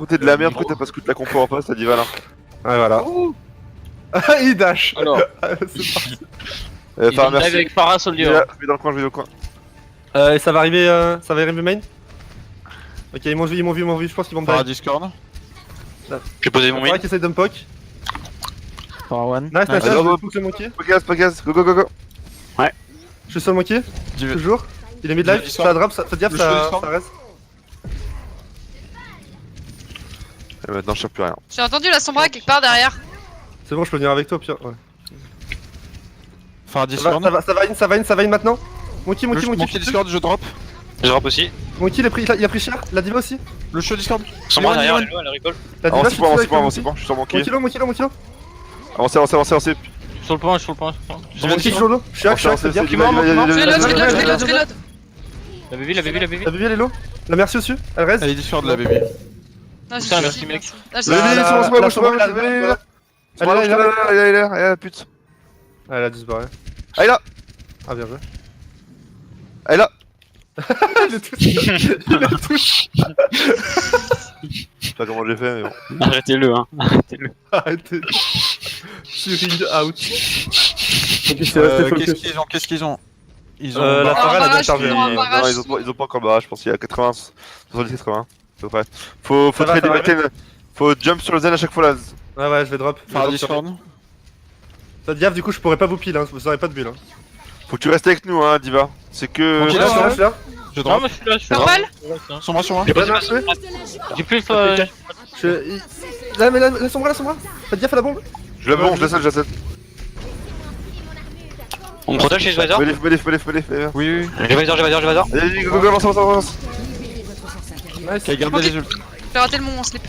côté de la merde, côté parce que la compo en face, t'as dit voilà. Ouais, voilà. Ah, il dash. Alors. C'est parti. Ils ont Farah, dive merci. avec Farah Je Soldier. vais dans le coin, je vais dans le coin. Et ça va arriver main. Ok, ils m'ont vu, je pense qu'ils vont me Farah dive. Discord. J'ai posé mon Farah main. qui essaye de me poke. Farah One. Nice, nice, Allez, je go, pousse le monkey. Pas gaz, go go go go. Je suis sur le monkey, Div- toujours. Il est mid-life, Discord. ça drop, faites gaffe, Le ça Discord. reste. Et maintenant, je sais plus rien. J'ai entendu la Sombra quelque part derrière. C'est bon, je peux venir avec toi au pire. Ouais. Farah Ça Discord. va in maintenant. Monkey, Monkey Discord, je drop. Je drop aussi. Monkey, il a pris cher. La diva aussi. Le show Discord. Sombra Léon, derrière, Léon. elle est low, elle rigole. La diva, Avancez pas, avancez pas, je suis sur mon pied. Monkey low. Avancez. Sur le point, sur le point. Monkey sur l'eau. Je suis hack, faites gaffe. Je reload. La baby. La baby elle est low. La merci dessus, elle reste. Elle est Discord la baby. Non, Putain, j'ai merci, mec. Là, Allez, allez, c'est bon, la c'est bon, Sombra, c'est bon, elle est elle est là, pute. Elle a disparu. Elle est là, Ah, bien joué. elle est là. Il est touché. Je sais pas comment j'ai fait, mais bon. Arrêtez-le, hein. Arrêtez-le. Arrêtez. Shearing out. Qu'est-ce qu'ils ont Ils ont. La Oh, Farah, elle a bien barrage, chargé. ils ont un barrage. Non, ils ont pas encore le barrage, je pense qu'il y a 80, 70-80. À peu près. Faut Ça va, trade ça va des backline. Faut jump sur le zen à chaque fois là. Ouais, je vais drop. Farah Discord. Faites gaffe, du coup, je pourrais pas vous pile, hein. Vous aurez pas de bulle. Hein. Faut que tu restes avec nous, hein, Diva. C'est que. Ok, Je là, suis là, je suis là. Je Non, drop. mais je suis là, je suis là. Purple. Sur moi. J'ai Pas pas de marché. J'ai plus Là, mais la Sombra. Faites gaffe à la bombe. Je la bombe, je la scène. On me protège chez Visor. Mets-les. Oui. J'ai Visor. Allez, go, avance. Nice. Ok, gardez les ults. J'ai raté le mon slip.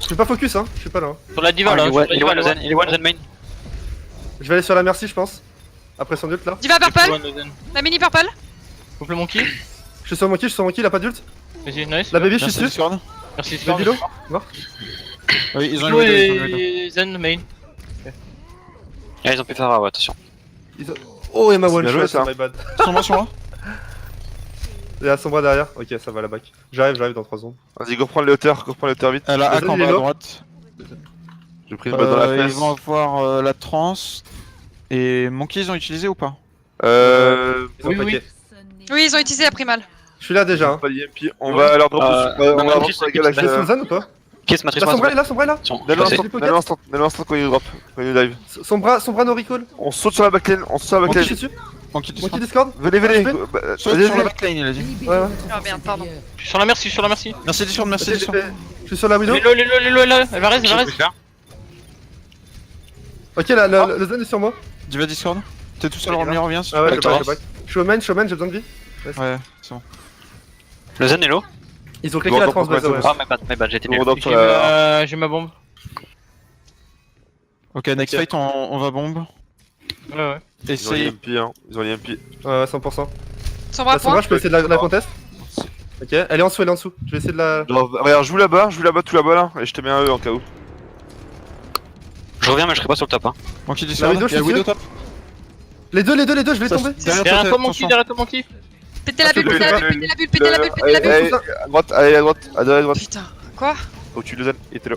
Je suis pas focus, hein. Je suis pas là. Sur la diva là. Il est one zen, il est one zen main. Je vais aller sur la merci, je pense. Après son ult là. Diva purple. La mini purple. Coupe le monkey. Je suis sur monkey, il a pas d'ult. Vas-y, nice. La baby, je suis Merci dessus. Discord. Merci, Baby low. Mort. Oui, ils ont Flo une et Zen main. Ah, ils ont pu faire, ouais, attention. Oh, et ma one bien joué, shot, ça. my bad. Sur moi. Il y a Sombra derrière. Ok, ça va la back. J'arrive dans 3 secondes. Vas-y, go prendre les hauteurs vite. Elle a hack en Il est bas à low. droite. J'ai pris une balle dans la Ils fesse. vont avoir la trans. Et Monkey, ils ont utilisé ou pas? Ils ont Oui, paqué. Oui, ils ont utilisé la primal. Je suis là déjà. Hein. Pas d'IMP. On va leur drop dessus. On va non, avancer Kiss, sur la Kiss, gueule Je vais sur avec. le zen ou pas? Kiss, matrice La Sombra est là, Sombra est là. Donne-le instant quand il drop. Quand il dive. Sombra no recall. On saute sur la backline. Monkey, je suis Venez, dessus. Monkey Monkey Discord. Discord. venez. HP. Sur la backline, il a dit. Ouais. Ah merde, pardon. Je suis sur la merci. Merci Discord, merci Ok, Discord. Je suis sur la Widow. Les low, là. Elle va reste. Ok, le zen est sur moi. Diva Discord. T'es tout seul, reviens. Ah ouais, je D'accord. back. Je suis au main, j'ai besoin de vie. Ouais, c'est bon. Le zen est low. Ils ont claqué la trans, by the way. Ah, my bad, j'ai été nul. J'ai ma bombe. Ok, next fight, on va bombe. Ouais. Ils ont Essaye. l'IMP, hein. Ils ont l'IMP. Ouais, 100%. Sombra La Sombra, point. je peux essayer de la contest. Ok, elle est en dessous. Je vais essayer de la. Regarde, joue là-bas, tout là-bas là. Et je te mets un E en cas où. Je reviens, mais je serai pas sur le top, hein. Monkey Discord. Widow, Il y a je suis Widow top. Les deux, je vais tomber. Derrière toi, monkey. Pétez la bulle, je pétez la vais bulle, pétez la bulle, pétez la bulle, pétez la bulle. Allez, à droite, à droite. Putain, quoi? Faut que tu le zen, il était là.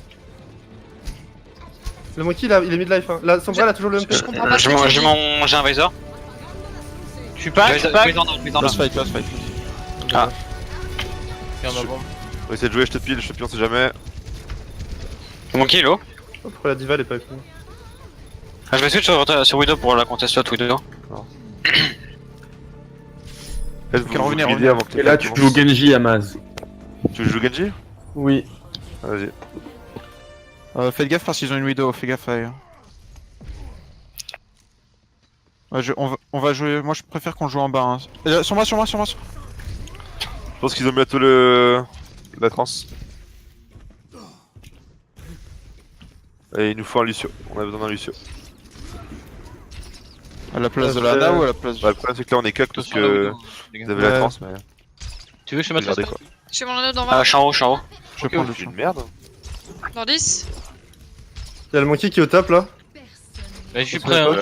Le monkey, il est mid-life. Hein. La Sombra, elle a toujours le MP. Je comprends pas ce que tu dis. J'ai un Visor. Je suis pas. Visor non. Last fight. Ah. Regarde ma bombe. On va essayer de jouer, je te pile, on sait jamais. Monkey est low. Pourquoi la diva elle est pas avec nous? Ah, je vais switch sur Widow pour la contest shot Widow. revenez. Avant que Et là, tu joues Genji, Amaz. Tu joues Genji? Oui. Vas-y. Faites gaffe parce qu'ils ont une Widow, fais gaffe à eux. Ouais, on va jouer. Moi, je préfère qu'on joue en bas. Hein. Sur moi. Je pense qu'ils ont bientôt la trans. Et il nous faut un Lucio. On a besoin d'un Lucio. À la place de la Ana ou à la place Bah, le problème c'est que là on est cuck parce que vous avez la Ouais. trans, mais Tu veux que je te mette regardez quoi. Je suis mon anneau dans Ah, 20. je suis en haut. Je prends le C'est une merde. Dans 10. Y'a le monkey qui est au top là. Bah, je suis prêt, hein.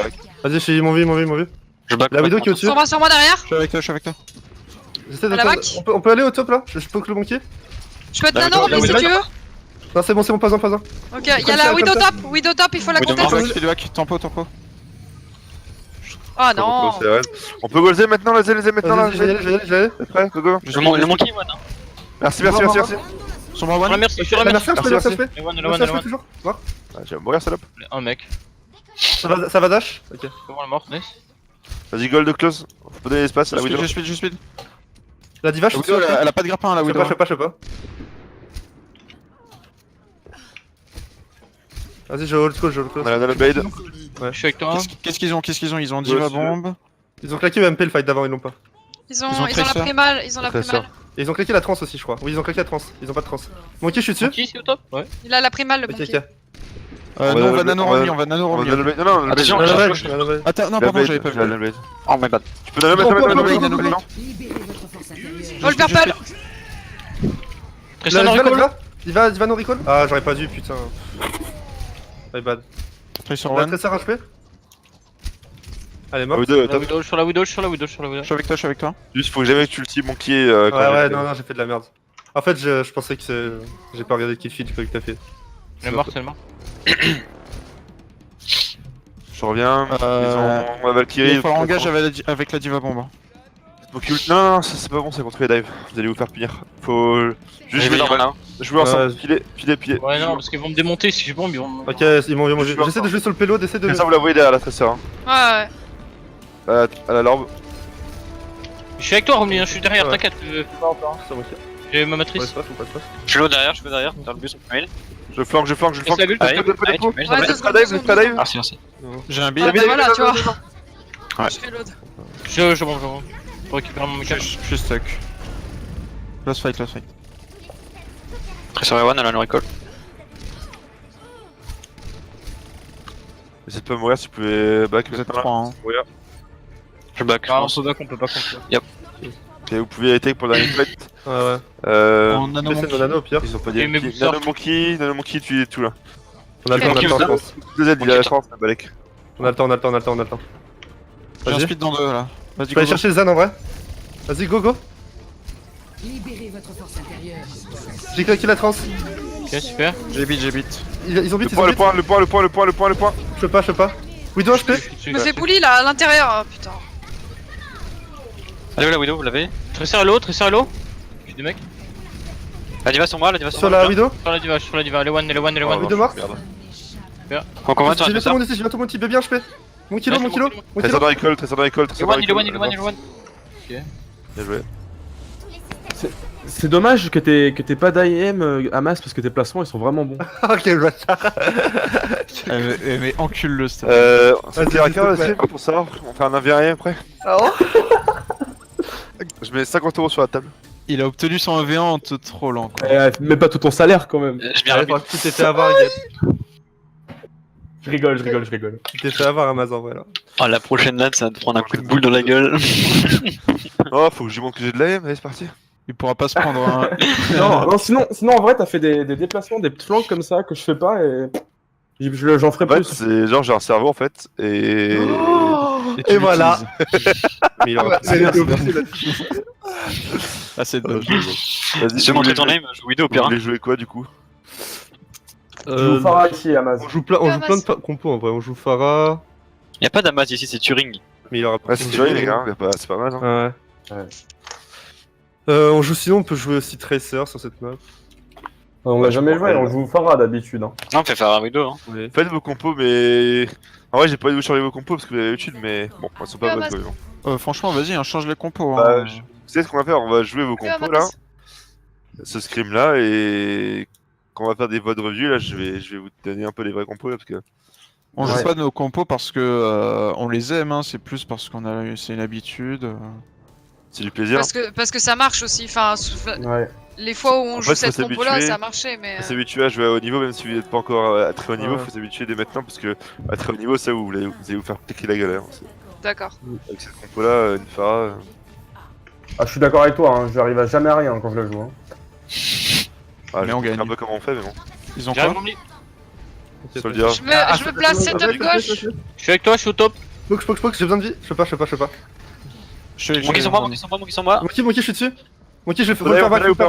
Vas-y, je suis mon vie. Je back. La Widow qui est au-dessus. Sombra sur moi derrière. Je suis avec toi. J'essaie de À la back. on peut aller au top là. Je poke le monkey. Je peux être La nano en Widow, plus si la tu veux. Non, c'est bon, pas besoin. Ok, y'a la Widow top, il faut la Widow contester. mort. Feedback, tempo. Oh non. C'est vrai. On peut goalzer maintenant, les maintenant là. Vas-y, je vais y aller. T'es prêt? Go go. Le monkey, one. Hein. Merci. Sur moi, Sur la one. merci, sur la La merci. merci, je peux. Ewan, Je toujours. Mort. Ah, je vais mourir, salope. Un mec. Ça va dash. Ok. Comment elle est morte, nice. Vas-y, goal de close. Faut pas donner l'espace à la Widow. Je speed. La diva, La Widow, elle a pas de grappin, la Je Widow. sais pas. Vas-y, je hold close. On a le bait. Je suis avec toi. Qu'est-ce qu'ils ont? Ils ont Diva bombe. Ils ont claqué le MP le fight d'avant, ils l'ont pas. Ils ont ont la Tracer. prémal, Et ils ont claqué la trans aussi, je crois. Oui, ils ont claqué la trans. Ils ont pas de trans. Monkey, je suis dessus. Qui c'est au top? Ouais. Il a la prémal le Ok, monkey. ok. Nous on va nano remis, on va nano On remis. a le bait. Non, le Attention, bait. On a la gauche. bait, on a la bait. Attends, non, Le pardon, bait, j'avais pas j'ai le vu. bait. Oh my bad. Tu peux nano mettre Nano blade. Roll purple. Tristan La en diva, recall. Diva no recall. Ah, j'aurais pas dû, putain. My bad. Tracer On a one. Tracer HP. Allez, La mort. Widow, La top. Widow, sur la Widow. Je suis avec toi. Juste, faut que jamais que tu ulti monkey. Ouais, non, j'ai fait de la merde. En fait, je pensais que c'est. J'ai pas regardé le kill feed que t'as fait. Elle est morte, elle est morte. Je reviens. Ils ont la Valkyrie. Il faut engage avec la Diva bombe. Non, c'est pas bon, c'est contre les dives. Vous allez vous faire punir. Faut juste jouer normal. Jouer ensemble. Piler. Ouais, non, parce qu'ils vont me démonter si je bombe, ils vont me. Ok, ils m'ont vu. J'essaie de jouer sur le payload, d'essayer de. Ça, vous la voyez derrière la Tracer. Ouais. À la lorbe. Je suis avec toi, Romney, je suis derrière, Ouais. t'inquiète. C'est bon, ok. J'ai ma Ouais, matrice. c'est pas, faut pas. Je suis low derrière, dans le bus. Mail. Je flanque. Laisse la bulle, Allez, parce que- allez, tu mail, Ouais, ça deux va. secondes, Pas dive. Merci. J'ai un Ah, build. bah voilà, tu vois. Ouais. Je fais load. Je bombe. Pour récupérer mon Je câble. suis stuck. Lost fight. Tracer one, elle a no recall. Essayez de pas mourir si vous pouvez back. Vous êtes 3 hein. Je back. Ah, on se back, on peut pas conclure. Et vous pouvez take pour la dernière fight. Ouais. En nano J'essaie de nano au pire. Ils ont pas Et dit. mais vous sortez. Nano monkey, tu es tout là. On a le temps, je pense. Deux aides, il a la chance, Balek. On a le temps. J'ai un Vas-y. speed dans 2 là. Vas-y, Je peux aller go. chercher le Zan en vrai. Vas-y, go. Libérez votre force intérieure. J'ai claqué la trans. Ok, super. J'ai beat. Ils ont Le vite, point. Je peux pas. Widow HP. Je me fais bully là à l'intérieur, oh, putain. Allez, la Widow, vous l'avez? Tracer à l'eau. J'ai des mecs. La Diva sur moi. Sur la Widow. Sur la diva. Les one. Widow mort. On commence J'ai bien tout le monde ici, j'ai bien tout le monde type bien HP. Mon kilo. Trésor dans l'école. Il est one. Bien joué. C'est dommage que t'aies pas d'IM Hamas parce que tes placements ils sont vraiment bons. Ok, le bâtard. Mais encule le stade. C'est Vas-y, Racker s'il te aussi pour savoir. On fait un 1v1 après. Je mets 50 € sur la table. Il a obtenu son 1v1 en te trollant quoi. Mets pas tout ton salaire quand même. Je viens rapide. Tu t'es fait avoir, Gab. Je rigole. Tu t'es fait avoir Amazon, voilà. Oh, la prochaine lane, ça va te prendre un coup de boule dans la gueule. Oh, faut que je lui montre que j'ai de l'AM. Allez, c'est parti. Il pourra pas se prendre un. non, sinon en vrai t'as fait des déplacements, des petits flancs comme ça que je fais pas et j'en ferai En fait, plus. c'est genre j'ai un cerveau en fait. Et. Et voilà. Mais il aura Ah, c'est dommage. Vas-y, Je vais montrer ton name, je joue Widow au Vous pire. voulez jouer quoi du coup? Je vous Farah ici Hamas. On joue plein de compos en vrai. On joue Farah. Y'a pas d'Amas ici, c'est Turing. Mais il aura Ouais, c'est joli les gars, c'est pas mal. Hein. Ouais. On joue sinon, on peut jouer aussi Tracer sur cette map. On l'a jamais joué, on joue Farah d'habitude. Hein. Non, on fait faire un Widow. Hein. Faites vos compos, mais. En vrai, j'ai pas envie de vous changer vos compos parce que vous avez l'habitude, mais bon, elles sont pas bonnes quand même. Franchement, vas-y, hein, change les compos. Bah, Hein. vous savez ce qu'on va faire? On va jouer vos compos là, ce scrim là, et quand on va faire des votes reviews là, je vais vous donner un peu les vrais compos là parce que. On joue pas nos compos parce que on les aime, hein, c'est plus parce qu'on a c'est une habitude. C'est du plaisir. Parce que ça marche aussi. Enfin, Ouais. les fois où on En joue fait, cette faut compo là, s'habituer. ça a marché, mais. Faut s'habituer à jouer à haut niveau, même si vous n'êtes pas encore à très haut niveau, Ouais. faut s'habituer dès maintenant parce que à très haut niveau, ça vous allez vous faire piquer la gueule. Hein. D'accord. Avec cette compo là, une Farah. Ah, je suis d'accord avec toi, hein. J'arrive à jamais à rien quand je le joue. Hein. Ah, Mais je on vous montre gagne. un peu comment on fait, mais bon. Ils ont J'arrive, quoi? Romney. Soldier. Je me place setup gauche. Je suis avec toi, je suis au top. Poke, j'ai besoin de vie. Je peux pas. Monkey sur moi. Monkey, je suis dessus. Monkey, je vais On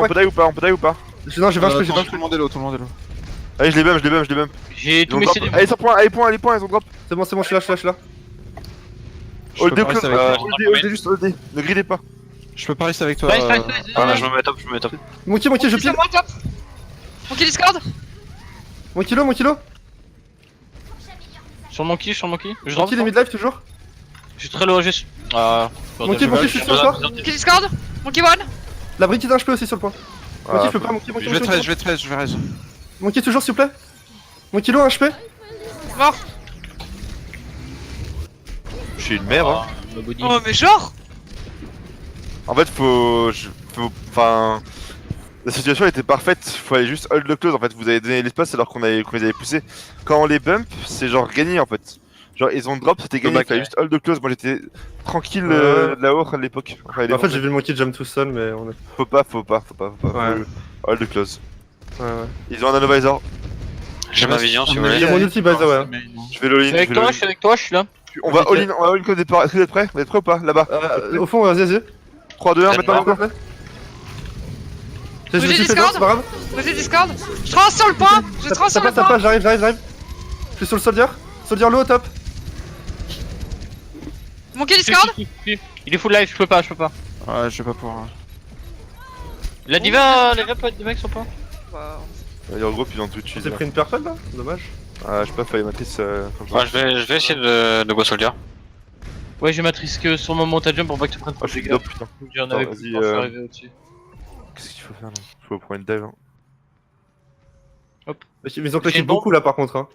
peut die ou pas? Non, j'ai 20 HP, Tout le monde est low, tout le monde est low. Allez, je les bump, je les bump, je les bump. J'ai Ils tous ont mes drop. CD. Allez, sur point, allez, point, ils ont drop. C'est bon, je suis là. Je Hold peux the pas close, rester avec toi. hold juste hold the. Ne grillez pas. Je peux pas rester avec toi. Nice, nice, nice. Ah, je me mets top, je me mets top. Monkey, je C'est pile. moi top. Monkey Discord. Mon kilo. Sur mon kill, Je drop. Monkey, les mid-life toujours. Je suis très low, juste. Ah. Monkey, je suis sur toi. Monkey Discord. Monkey One. La brique d'un HP aussi sur le point. Monkey, Ah, je peux pas, Monkey, Je vais te raise. Monkey, toujours s'il vous plaît. Mon kilo, un HP. Mort. Je suis une merde, hein. Oh, mais genre. En fait, enfin, la situation était parfaite. Faut aller juste hold the close. En fait, vous avez donné l'espace alors qu'on les avait poussés. Quand on les bump, c'est genre gagné en fait. Genre, ils ont drop, c'était gagné. Il fallait juste hold the close. Moi, j'étais tranquille là-haut à l'époque. Enfin, En fait, j'ai vu le Monkey jump tout seul, mais on est. Faut pas. Ouais. Hold the close. Ouais. Ils ont un Nanovisor. J'ai ma vision si vous Il y voulez. a mon ulti base, ouais. Je vais all-in. Je suis avec toi, je suis là. On va all-in quand vous êtes prêts. Est-ce que vous êtes prêts? Vous êtes prêts ou pas? Là-bas. Au fond, vas-y. 3, 2, 1, maintenant. Je J'ai me suis fait Discord. c'est pas grave. Monkey Discord. Je trace sur le point. Je trace Ça sur le passe, point. j'arrive. Je suis sur le soldier. Soldier low au top. Monkey Discord. Il est full life, je peux pas. Ouais, je vais pas pouvoir. La diva, les pas des mecs sont pas. Il regroupe, ils ont tout de suite. J'ai pris une purple là. Dommage. Ah, j'ai pas failli matrice comme ça. Ouais, je vais essayer de go soldier. Ouais, j'ai matrice que sur mon montage jump pour pas que tu prennes Ah, trop je de suis dégâts. dope, putain. J'en avais Attends, plus vas-y, quand je suis arrivé au-dessus. Qu'est-ce qu'il faut faire là? Faut prendre une dive. Hein. Ils ont claqué beaucoup là par contre. Hein.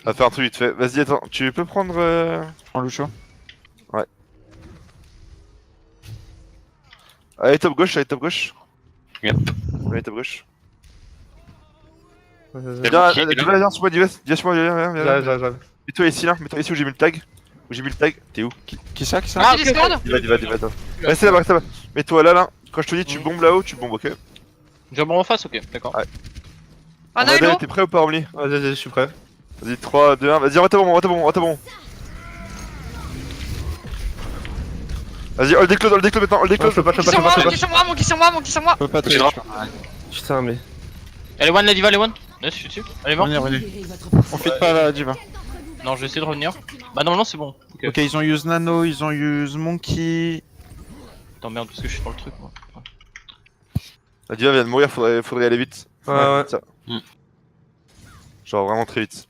On va faire un truc vite fait. Vas-y, attends, tu peux prendre. Prends le chaud. Allez, top gauche. Yep. Allez, top gauche. Et Viens, le kill, viens sur moi, viens sur moi, viens. J'arrive. Mets-toi ici là, mets-toi ici où j'ai mis le tag. T'es où? Qui ça Ah, Monkey Discord. Va. Restez là-bas. Mets-toi là. Quand je te dis tu bombes là-haut, tu bombes, ok? Jump en face, ok, d'accord. Un œil T'es prêt ou pas, Romney? Vas-y, je suis prêt. Vas-y, 3, 2, 1, vas-y, on va bon. Vas-y, hold the close maintenant, hold the Je close. peux pas. Monkey sur moi. Monkey sur moi. Je peux pas te Je drop. Putain, mais. Elle est one, la diva, elle est one. Nice, je suis dessus. Elle est morte. Revenez. Libérez votre force On fit pas la diva. Non, je vais essayer de revenir. Bah, non, c'est bon. Ok. Ok, ils ont use Nano, ils ont use Monkey. Attends, merde, parce que je suis dans le truc, moi. La diva vient de mourir, faudrait aller vite. Ouais. Ça. Mm. Genre vraiment très vite.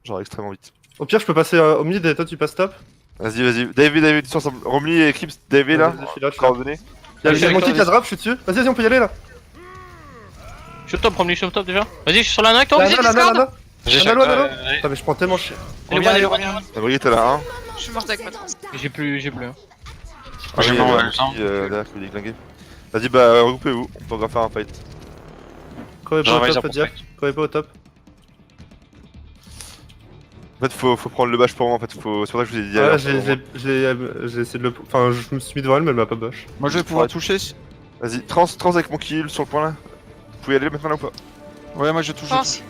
Genre extrêmement vite. Au pire, je peux passer au mid et toi tu passes top. Vas-y. David, tous ensemble. Romney et Eclipse, David là. Vas-y, je suis là. Coordonnées. Il y a Je suis le Monkey avec qui a drop, je suis dessus. Vas-y, on peut y aller là. Je suis au top, Romney, je suis au top déjà. Vas-y, je suis sur la avec toi. J'ai Vas-y. Discord. J'ai Nano. ouais. Putain, mais je prends tellement cher. Elle est one. La brigade est là, hein. Je suis morte avec ma trace. J'ai plus. Hein. J'ai Oui, mon il y a le sang. derrière qui est déglingué. Vas-y, bah regroupez-vous, on peut encore faire un fight. Courez pas J'envoie au ça top, pour Diab. Courez pas au top. En fait, faut prendre le bash pour moi, en fait, c'est pour ça que je vous ai dit. Ouais, alors, j'ai essayé de le. Enfin, je me suis mis devant elle, mais elle m'a pas bush. Moi je vais pouvoir toucher. Vas-y, trans avec mon kill sur le point là. Vous pouvez y aller maintenant là ou pas? Ouais, moi je touche. Pense.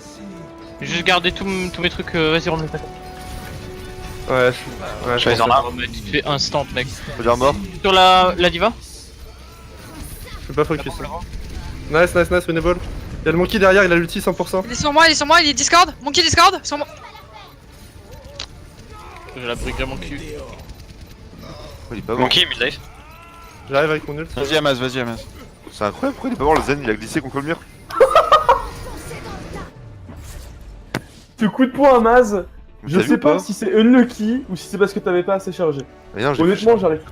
J'ai juste gardé tous mes trucs. Vas-y, Romney. Ouais, Je vais en arbre. Tu te fais instant, mec. Faut dire mort. Sur la diva. je peux pas focus. Nice, winnable. Il y a le Monkey derrière, il a l'ulti 100%. Il est sur moi, il est Discord. Monkey Discord. Sur moi. Je la brigue mon cul. Il est pas mort. Monkey, mid-life. J'arrive avec mon ult. Vas-y, Amaz. C'est incroyable, pourquoi il est pas mort le Zen? Il a glissé contre le mur. Ce coup de poing à Maz, Vous je l'avez sais vu ou pas si c'est unlucky ou si c'est parce que t'avais pas assez chargé. Mais non, j'ai Honnêtement, j'arrive.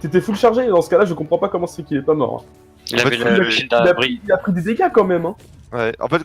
T'étais full chargé et dans ce cas-là, je comprends pas comment c'est qu'il est pas mort. Il avait fait, le shield à bris. Il a pris des dégâts quand même. Hein. Ouais, en fait,